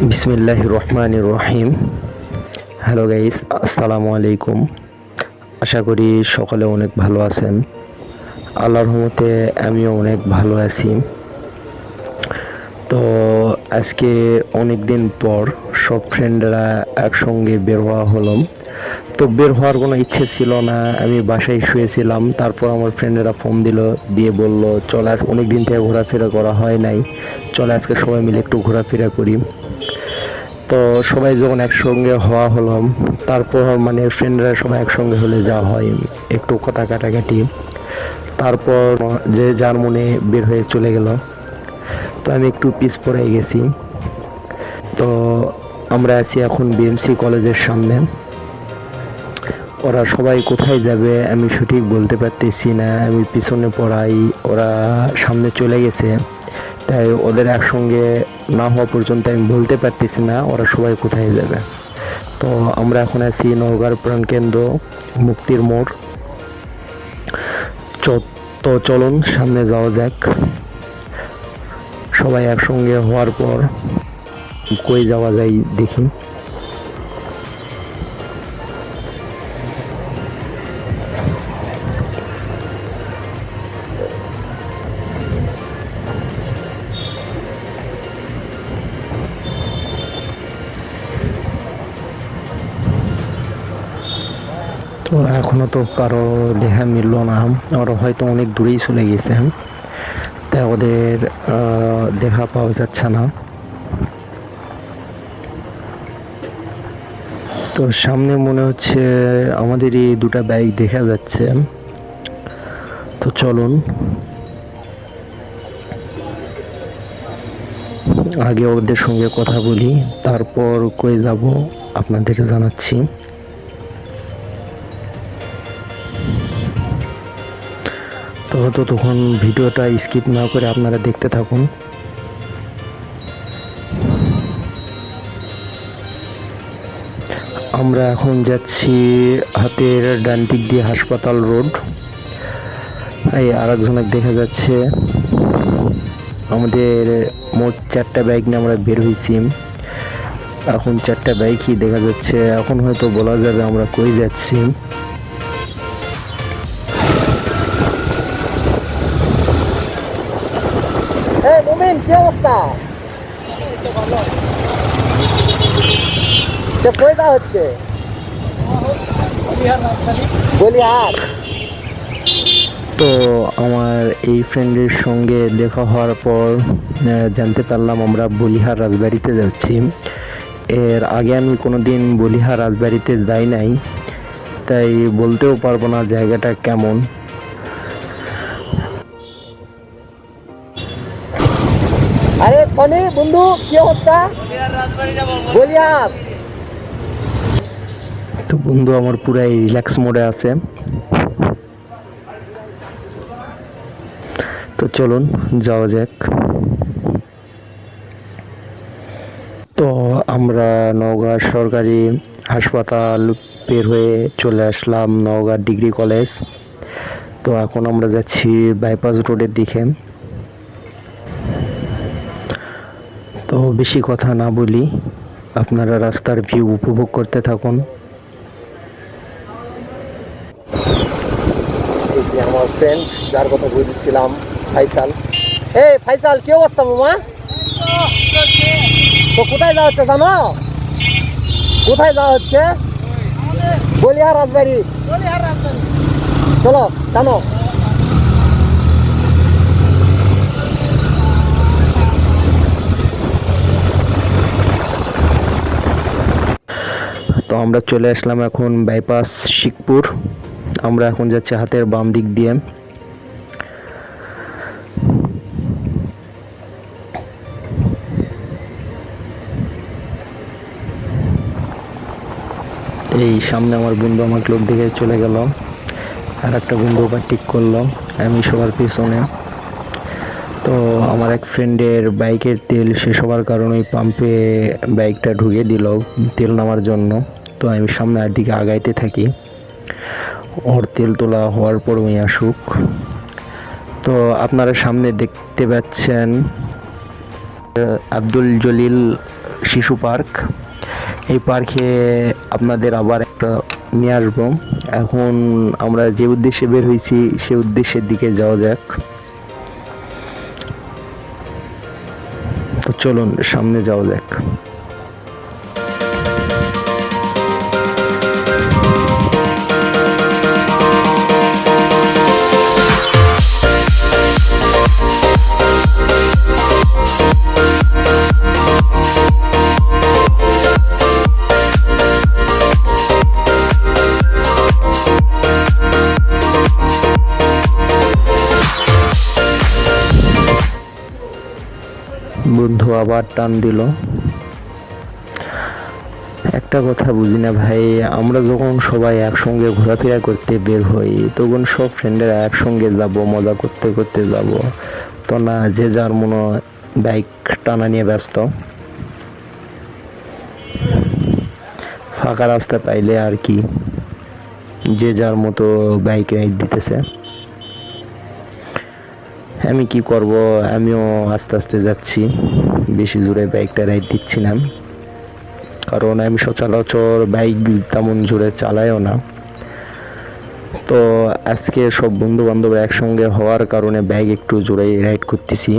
বিসমিল্লাহির রহমানির রহিম। Hello guys, আসসালামু আলাইকুম। আশা করি সকলে অনেক ভালো আছেন। আল্লাহর রহমতে আমিও অনেক ভালো আছি। তো আজকে অনেক দিন পর সব ফ্রেন্ডরা একসঙ্গে বের হওয়া হলো। তো বের হওয়ার কোনো ইচ্ছে ছিল না, আমি বাসায় শুয়েছিলাম। তারপর আমার ফ্রেন্ডেরা ফোন দিয়ে বলল, চল আজ অনেক দিন থেকে ঘোরাফেরা করা হয় নাই, চল আজকে সবাই মিলে একটু ঘোরাফেরা করি। তো সবাই যখন একসঙ্গে হওয়া হলো, তারপর মানে ফ্রেন্ডরা সবাই একসঙ্গে হলে যা হয় একটু কথা কাটাকাটি, তারপর যে যার মনে বের হয়ে চলে গেল। তো আমি একটু পিছ পড়ে গেছি। তো আমরা আছি এখন বিএমসি কলেজের সামনে। ওরা সবাই কোথায় যাবে আমি সঠিক বলতে পারতেছি না, আমি পিছনে পড়াই, ওরা সামনে চলে গেছে। তাই ওদের একসঙ্গে না হওয়া পর্যন্ত আমি বলতে পারতেছি না ওরা সবাই কোথায় যাবে। তো আমরা এখন আছি নওগাঁর প্রাণকেন্দ্র মুক্তির মোড়। তো চলুন সামনে যাওয়া যাক। সবাই একসঙ্গে হওয়ার পর কই যাওয়া যায় দেখি। তো এখনো তো কারো দেখা মিলল না, ওরা হয়তো অনেক দূরেই চলে গেছে, তাই ওদের দেখা পাওয়া যাচ্ছে না। তো সামনে মনে হচ্ছে আমাদেরই দুটা বাইক দেখা যাচ্ছে। তো চলুন আগে ওদের সঙ্গে কথা বলি, তারপর কই যাব আপনাদের জানাচ্ছি। তো তখন ভিডিওটা স্কিপ না করে আপনারা দেখতে থাকুন। আমরা এখন যাচ্ছি হাতের ডান দিক দিয়ে হাসপাতাল রোড। এই আরেকজনের দেখা যাচ্ছে। আমাদের মোট 4টা বাইক নিয়ে আমরা বের হয়েছি। এখন 4টা বাইকই দেখা যাচ্ছে। এখন হয়তো বলা যাবে আমরা কই যাচ্ছি। কি অবস্থা? কই যাওয়া হচ্ছে? বলিহার। তো আমার এই ফ্রেন্ডের সঙ্গে দেখা হওয়ার পর জানতে পারলাম আমরা বলিহার রাজবাড়িতে যাচ্ছি। এর আগে আমি কোনোদিন বলিহার রাজবাড়িতে যাই নাই, তাই বলতেও পারবো না জায়গাটা কেমন। আরে সনি বন্ধু, কি অবস্থা? বলিহার। তো বন্ধু আমার পুরাই রিল্যাক্স মোডে আছে। তো চলুন যাওয়া যাক। তো আমরা নওগাঁ সরকারি হাসপাতাল বের হয়ে চলে আসলাম নওগাঁ ডিগ্রি কলেজ। তো এখন আমরা যাচ্ছি বাইপাস রোডের দিকে। তো বেশি কথা না বলি, আপনারা রাস্তার ভিউ উপভোগ করতে থাকুন। এই যে আমার ফ্রেন্ড যার কথা বলছিলাম, ফাইসাল। এই ফাইসাল, কি অবস্থা মামা? তো কোথায় যাওয়া হচ্ছে জানো? কোথায় যাওয়া হচ্ছে? বলিহার রাজবাড়ি। চলো জানো। তো আমরা চলে আসলাম এখন বাইপাস শিখপুর। আমরা এখন যাচ্ছি হাতের বাম দিক দিয়ে। এই সামনে আমার বন্ধু আমার লোক দিকে চলে গেল, আর একটা বন্ধু ওভারটেক করলো, আমি সবার পিছনে। তো আমার এক ফ্রেন্ডের বাইকের তেল শেষ হওয়ার কারণে ওই পাম্পে বাইকটা ঢুকে দিল তেল নামার জন্য। তো আমি সামনে আর দিকে আগাইতে থাকি, ওর তেল তোলা হওয়ার পর ওই আসুক। তো আপনারা সামনে দেখতে পাচ্ছেন আব্দুল জলিল শিশু পার্ক। এই পার্কে আপনাদের আবার একটা নিয়ে আসবো। এখন আমরা যে উদ্দেশ্যে বের হয়েছি সে উদ্দেশ্যের দিকে যাওয়া যাক। তো চলুন সামনে যাওয়া যাক। বন্ধু আবার টান দিল। একটা কথা বুঝি না ভাই, আমরা যখন সবাই একসঙ্গে ঘোরাফেরা করতে বের হই তখন সব ফ্রেন্ডেরা একসঙ্গে যাব, মজা করতে করতে যাব। তো না, যে যার মনে বাইক টানা নিয়ে ব্যস্ত। ফাঁকা রাস্তা পাইলে আর কি যে যার মতো বাইক রাইড দিতেছে। আমি কি করব, আমিও আস্তে আস্তে যাচ্ছি, বেশি জোরে বাইকটা রাইড দিচ্ছি না, কারণ আমি সচরাচর বাইক তেমন জোরে চালাইও না। তো আজকে সব বন্ধু বান্ধব একসঙ্গে হওয়ার কারণে বাইক একটু জোরে রাইড করতেছি।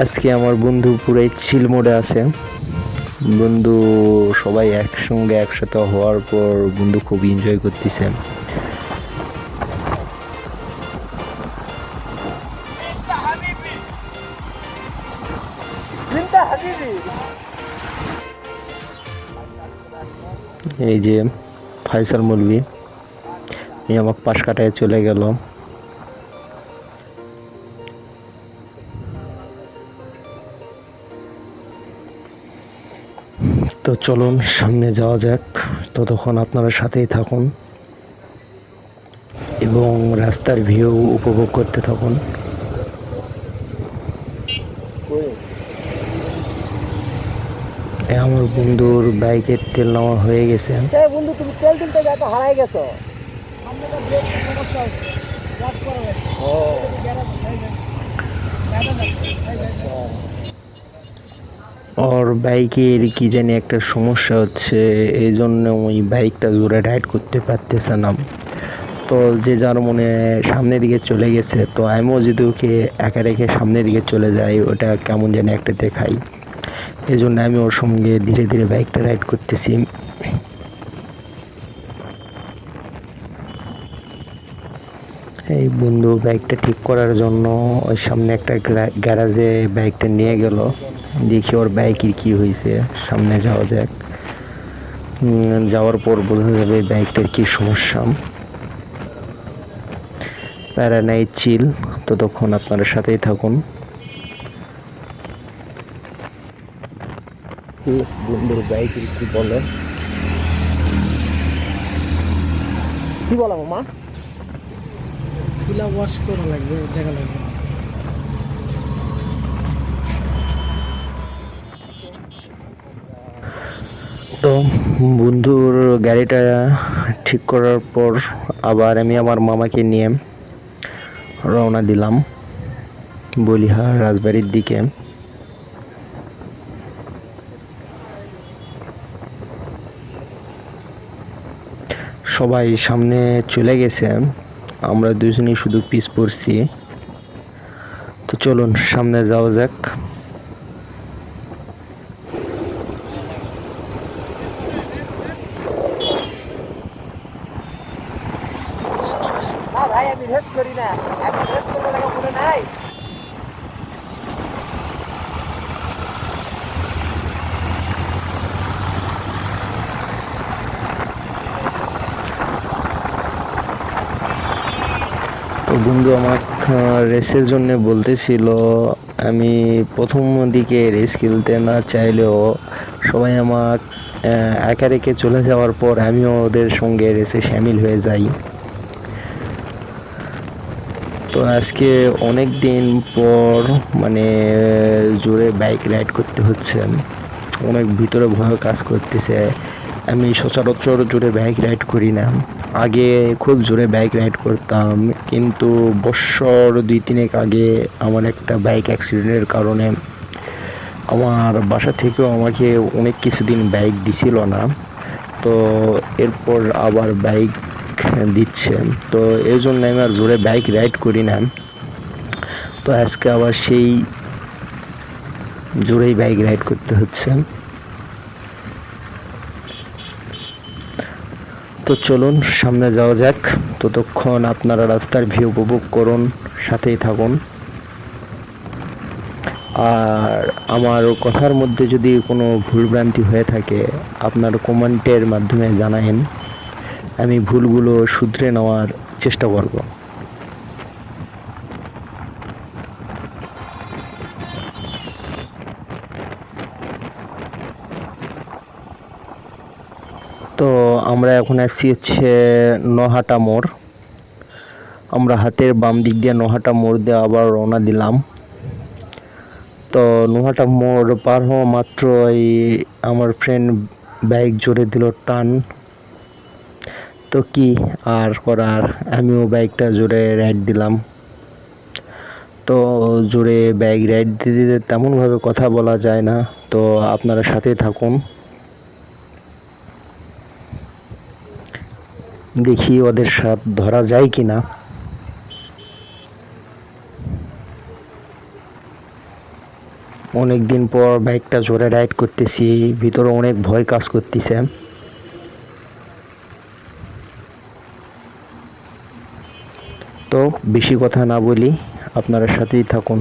আজকে আমার বন্ধু পুরাই চিল মোডে আছে। বন্ধু সবাই একসঙ্গে একসাথে হওয়ার পর বন্ধু খুব এনজয় করতেছে। এই যে ফাইসাল মৌলভী, এই আমার পাশ কাটায় চলে গেল। তো চলুন সামনে যাওয়া যাক। ততক্ষণ আপনারা সাথেই থাকুন এবং রাস্তার ভিউ উপভোগ করতে থাকুন। আমার বন্ধুর বাইকের তেল নেওয়া হয়ে গেছে। বন্ধু তুমি তেল তুলতে যাতে হারাই গেছো। ওর বাইকের কি জানি একটা সমস্যা হচ্ছে, এই জন্য ওই বাইকটা জোরে রাইড করতে পারতেছে না। তো যে যার মনে সামনের দিকে চলে গেছে, তো আমিও যদি ওকে একা রেখে সামনের দিকে চলে যাই ওটা কেমন জানি একটা দেখাই, এই জন্য আমি ওর সঙ্গে ধীরে ধীরে বাইকটা রাইড করতেছি। এই বন্ধু বাইকটা ঠিক করার জন্য ওই সামনে একটা গ্যারাজে বাইকটা নিয়ে গেল। দেখি ওর বাইকের কি হয়েছে। সামনে যাওয়া যাক, যাওয়ার পর বোঝা যাবে বাইকটার কি সমস্যা। প্যারা নাই, চিল। ততক্ষণ আপনারা সাথেই থাকুন। বন্ধুর বাইকের কি বলে, কি বলো মামা? ফুলা ওয়াশ করা লাগবে, দেখা লাগবে। তো বন্ধুর গাড়িটা ঠিক করার পর আবার আমি আমার মামাকে নিয়ে রওনা দিলাম বলিহার রাজবাড়ির দিকে। সবাই সামনে চলে গেছে, আমরা দুজনেই শুধু পিছ পড়ছি। তো চলুন সামনে যাওয়া যাক। না ভাই আমি রেস করি না, আমি রেস করবো লাগে মনে নাই। তো বন্ধু আমার রেসের জন্য বলতেছিল, আমি প্রথম দিকে রেস খেলতে না চাইলেও সবাই আমার একা রেখে চলে যাওয়ার পর আমিও ওদের সঙ্গে রেসে সামিল হয়ে যাই। তো আজকে অনেক দিন পর মানে জোরে বাইক রাইড করতে হচ্ছে, অনেক ভিতরে ভয় কাজ করতেছে। আমি সচরাচর জোরে বাইক রাইড করি না, আগে খুব জোরে বাইক রাইড করতাম, কিন্তু বছর 2-3 আগে আমার একটা বাইক অ্যাক্সিডেন্টের কারণে আমার বাসা থেকেও আমাকে অনেক কিছুদিন বাইক দিছিল না। তো এরপর আবার বাইক দিচ্ছে, তো এই জন্য আমি আর জোরে বাইক রাইড করি না। তো আজকে আবার সেই জোরেই বাইক রাইড করতে হচ্ছে। তো চলুন সামনে যাওয়া যাক, ততক্ষণ আপনারা রাস্তার ভিউ উপভোগ করুন, সাথেই থাকুন। আর আমার কথার মধ্যে যদি কোনো ভুলভ্রান্তি হয়ে থাকে আপনার কমেন্টের মাধ্যমে জানাবেন, আমি ভুলগুলো শুধরে নেওয়ার চেষ্টা করব। তো আমরা এখন আসছি হচ্ছে নহাটা মোড়। আমরা হাতের বাম দিক দিয়ে নহাটা মোড় দিয়ে আবার রওনা দিলাম। তো নহাটা মোড় পার হওয়া মাত্রই আমার ফ্রেন্ড বাইক জোরে দিল টান। তো কি আর করার, আমিও বাইকটা জোরে রাইড দিলাম। তো জোরে বাইক রাইড দিতে দিতে তেমনভাবে কথা বলা যায় না, তো আপনারা সাথেই থাকুন, দেখি ওদের সাথে ধরা যায় কিনা। অনেকদিন পর বাইকটা জোরে রাইড করতেছি, ভিতরে অনেক ভয় কাজ করতেছে। তো বেশি কথা না বলি, আপনারা সাথেই থাকুন।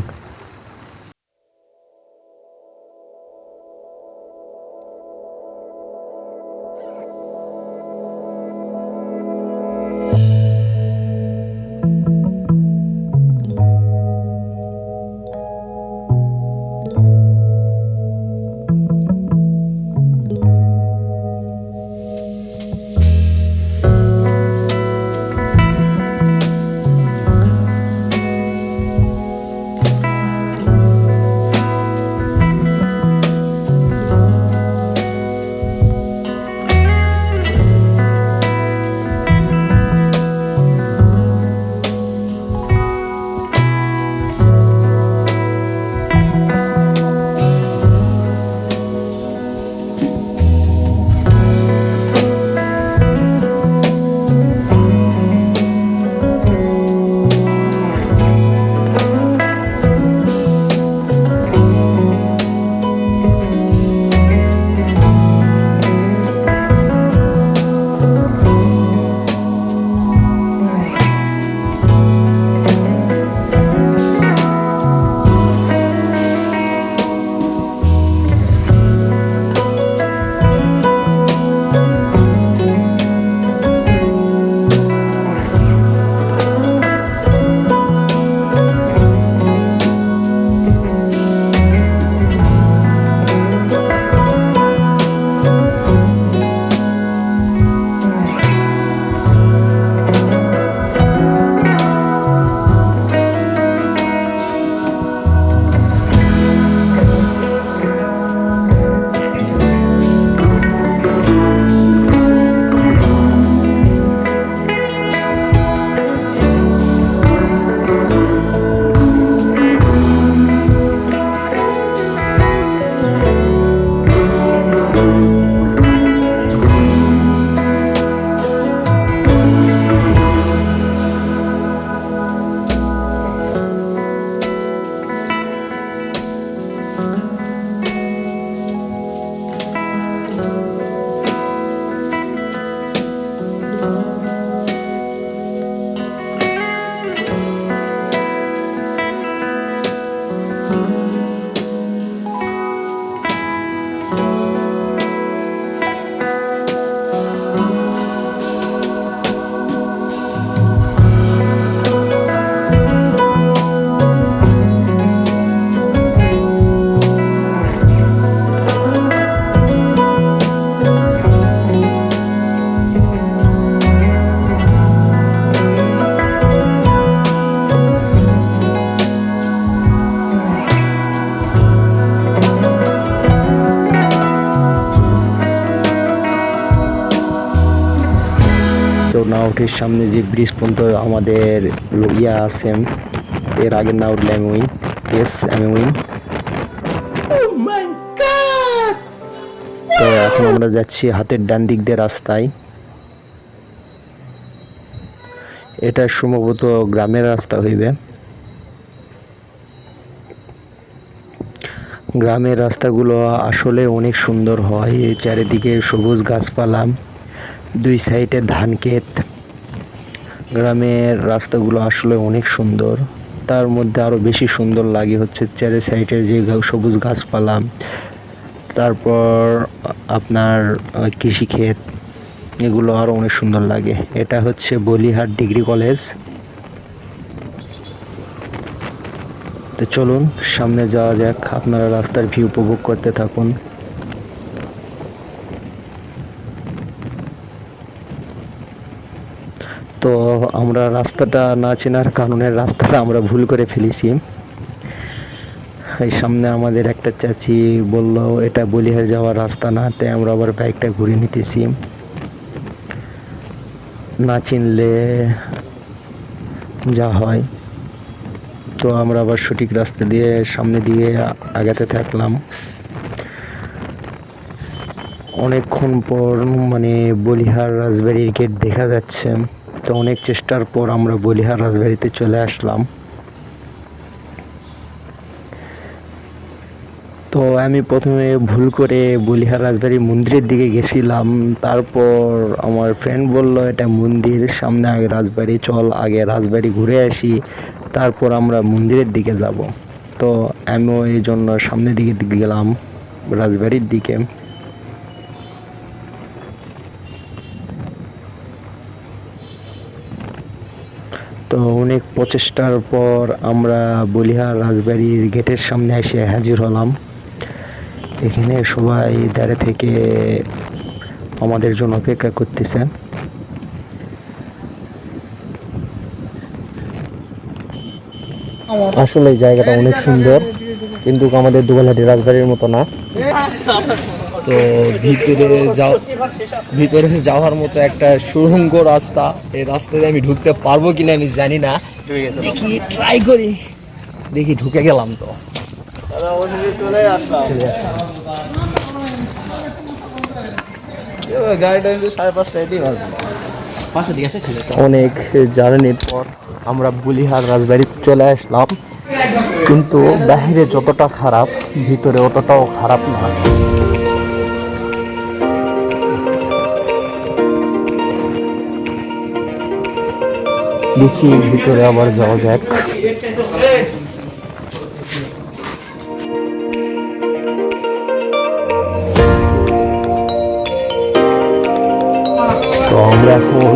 নাউটির সামনে যে ব্রিজ পর্যন্ত আমাদের ইয়া আছে, এর আগের নাউট ল্যামুইন, এস অ্যামুইন। তো এখন আমরা যাচ্ছি হাতের ডান দিক দিয়ে রাস্তায়। এটা সম্ভবত গ্রামের রাস্তা হইবে। গ্রামের রাস্তাগুলো আসলে অনেক সুন্দর হয়, চারিদিকে সবুজ গাছপালা, দুই সাইডে ধান ক্ষেত। গ্রামের রাস্তাগুলো আসলে অনেক সুন্দর। তার মধ্যে আরও বেশি সুন্দর লাগে হচ্ছে চারি সাইডের যে সবুজ গাছপালা, তারপর আপনার কৃষিক্ষেত, এগুলো আরও অনেক সুন্দর লাগে। এটা হচ্ছে বলিহার ডিগ্রি কলেজ। তো চলুন সামনে যাওয়া যাক, আপনারা রাস্তার ভিউ উপভোগ করতে থাকুন। তো আমরা রাস্তাটা না চেনার কারণে রাস্তাটা আমরা ভুল করে ফেলেছি। এই সামনে আমাদের একটা চাচি বলল এটা বলিহার যাওয়ার রাস্তা না, তাই আমরা আবার বাইকটা ঘুরে নিতেছি। না চিনলে যা হয়। তো আমরা আবার সঠিক রাস্তা দিয়ে সামনে দিয়ে আগাতে থাকলাম। অনেকক্ষণ পর মানে বলিহার রাজবাড়ির গেট দেখা যাচ্ছে। তো অনেক চেষ্টার পর আমরা বলিহার রাজবাড়িতে চলে আসলাম। তো আমি প্রথমে ভুল করে বলিহার রাজবাড়ি মন্দিরের দিকে গেছিলাম। তারপর আমার ফ্রেন্ড বলল এটা মন্দির, সামনে আগে রাজবাড়ি, চল আগে রাজবাড়ি ঘুরে আসি, তারপর আমরা মন্দিরের দিকে যাব। তো আমিও এই জন্য সামনের দিকে গেলাম, রাজবাড়ির দিকে। তো অনেক প্রচেষ্টার পর আমরা বলিহার রাজবাড়ির গেটের সামনে এসে হাজির হলাম। এখানে সবাই দাঁড়িয়ে থেকে আমাদের জন্য অপেক্ষা করতেছে। আসলে এই জায়গাটা অনেক সুন্দর, কিন্তু আমাদের দুবাইহাটি রাজবাড়ির মতো না। তো ভিতরে যাওয়ার মতো একটা সুড়ঙ্গ রাস্তা, এই রাস্তাতে আমি ঢুকতে পারবো কিনা আমি জানি না, দেখি ট্রাই করি। দেখি ঢুকে গেলাম। তো অনেক জার্নির পর আমরা বলিহার রাজবাড়ি চলে আসলাম, কিন্তু বাইরে যতটা খারাপ ভিতরে অতটাও খারাপ না। দেখি ভিতরে আবার যাওয়া যাক। তো আমরা এখন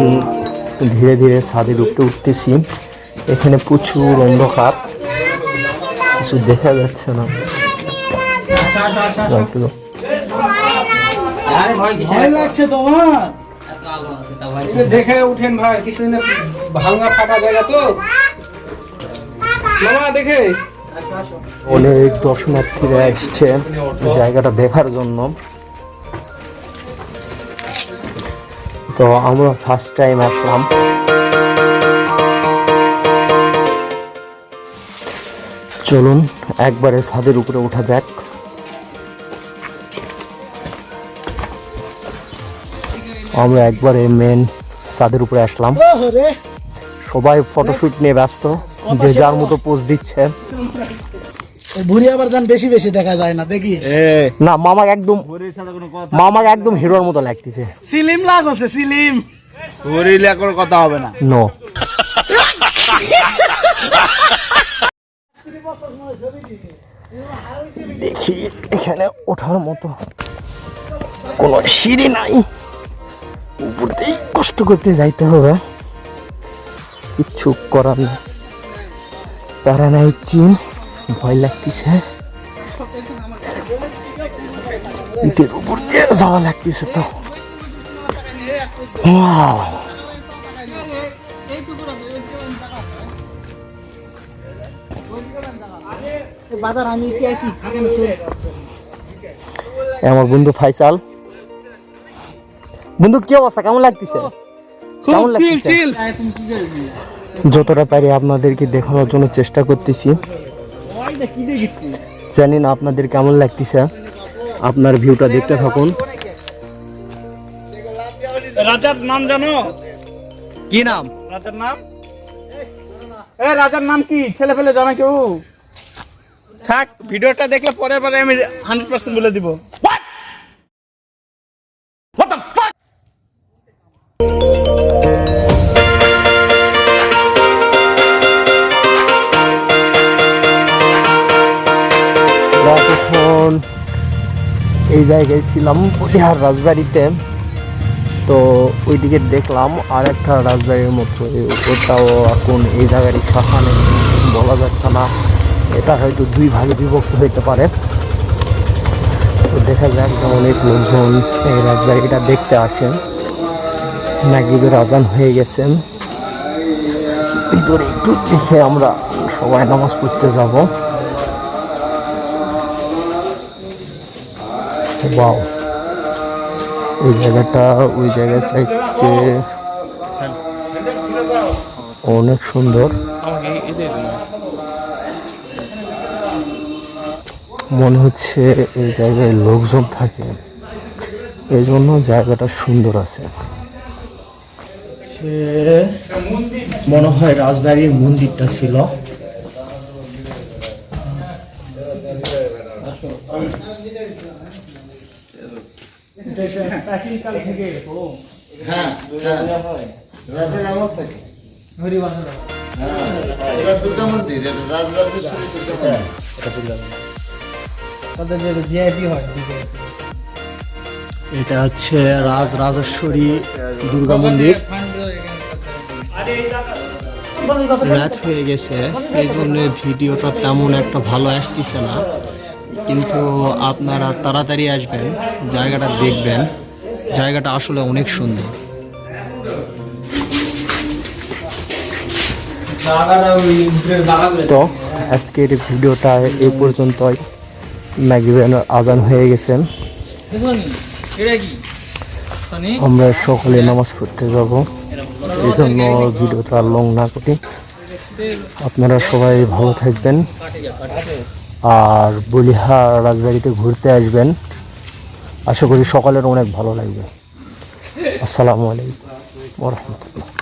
ধীরে ধীরে ছাদের উপরে উঠতেছি। এখানে প্রচুর অন্ধকার, কিছু দেখা যাচ্ছে না। ভয় লাগছে তোমার? দেখে উঠেন ভাই, কিছুদিন ভাঙা ফাটা জায়গা তো মামা দেখে। অনেক দর্শনার্থীরা এসছে জায়গাটা দেখার জন্য। তো আমরা ফার্স্ট টাইম আসলাম। চলুন একবারে ছাদের উপরে উঠা যাক। আমরা একবারে মেন ছাদের উপরে আসলাম। সবাই ফটোশুট নিয়ে ব্যস্ত, যে যার মতো পোজ দিচ্ছে। ভুরি আবার যান বেশি বেশি দেখা যায় না, দেখিস না মামাকে একদম হিরোর মতো লাগতেছে। সিলিম লাগছে, সিলিম ভুরি লাগার কথা হবে না। নো দেখি এখানে ওঠার মতো কোনো সিঁড়ি নাই, উপরতেই কষ্ট করতে যাইতে হবে। কিচ্ছু করার নেই, প্যারা নাই, চিন ভয় লাগতেছে। ইটের উপর দিয়ে যাওয়া লাগতেছে। তো আমার বন্ধু ফাইসাল। বন্ধু কি অবস্থা, কেমন লাগতেছে? কেমন লাগছে? যতটা পারি আপনাদেরকে দেখানোর জন্য চেষ্টা করতেছি। জানি না আপনাদের কেমন লাগতেছে, আপনার ভিউটা দেখতে থাকুন। রাজার নাম জানো? কি নাম? রাজার নাম? রাজার নাম কি? ছেলে ফেলে জানা কেউ? থাক, ভিডিওটা দেখলে পরে আমি 100% বলে দিব। What the fuck? এখন এই জায়গায় ছিলাম বলিহার রাজবাড়িতে, তো ওইদিকে দেখলাম আর একটা রাজবাড়ির মতো, ওটাও এখন এই জায়গারই শাখা নেই, বলা যাচ্ছে না, এটা হয়তো দুই ভাগে বিভক্ত হইতে পারে। তো দেখা যাক, অনেক লোকজন এই রাজবাড়িটা দেখতে আসেন। মাগরিবের আজান হয়ে গেছেন, ভিতরে একটু দেখে আমরা সবাই নামাজ পড়তে যাব। ওয়াও, এই জায়গাটা ওই জায়গার চাইতে অনেক সুন্দর। মনে হচ্ছে এই জায়গায় লোকজন থাকে, এই জন্য জায়গাটা সুন্দর আছে। মনে হয় রাজবাড়ির মন্দিরটা ছিল। হ্যাঁ, রাজার আমল থেকে। এটা দুর্গা মন্দির, এটা রাজরাজেশ্বরী দুর্গা মন্দির। এটা হচ্ছে রাজরাজেশ্বরী দুর্গা মন্দির। রাত হয়ে গেছে, এই জন্য ভিডিওটা তেমন একটা ভালো আসতেছে না, কিন্তু আপনারা তাড়াতাড়ি আসবেন, জায়গাটা দেখবেন, জায়গাটা আসলে অনেক সুন্দর। তো আজকের ভিডিওটা এই পর্যন্তই। মাগরিবের আজান হয়ে গেছেন, আমরা সকলে নামাজ পড়তে যাব, এই জন্য ভিডিওটা লং না করি। আপনারা সবাই ভালো থাকবেন আর বলিহার রাজবাড়িতে ঘুরতে আসবেন, আশা করি সকালের অনেক ভালো লাগবে। আসসালামু আলাইকুম ওয়া রাহমাতুল্লাহ।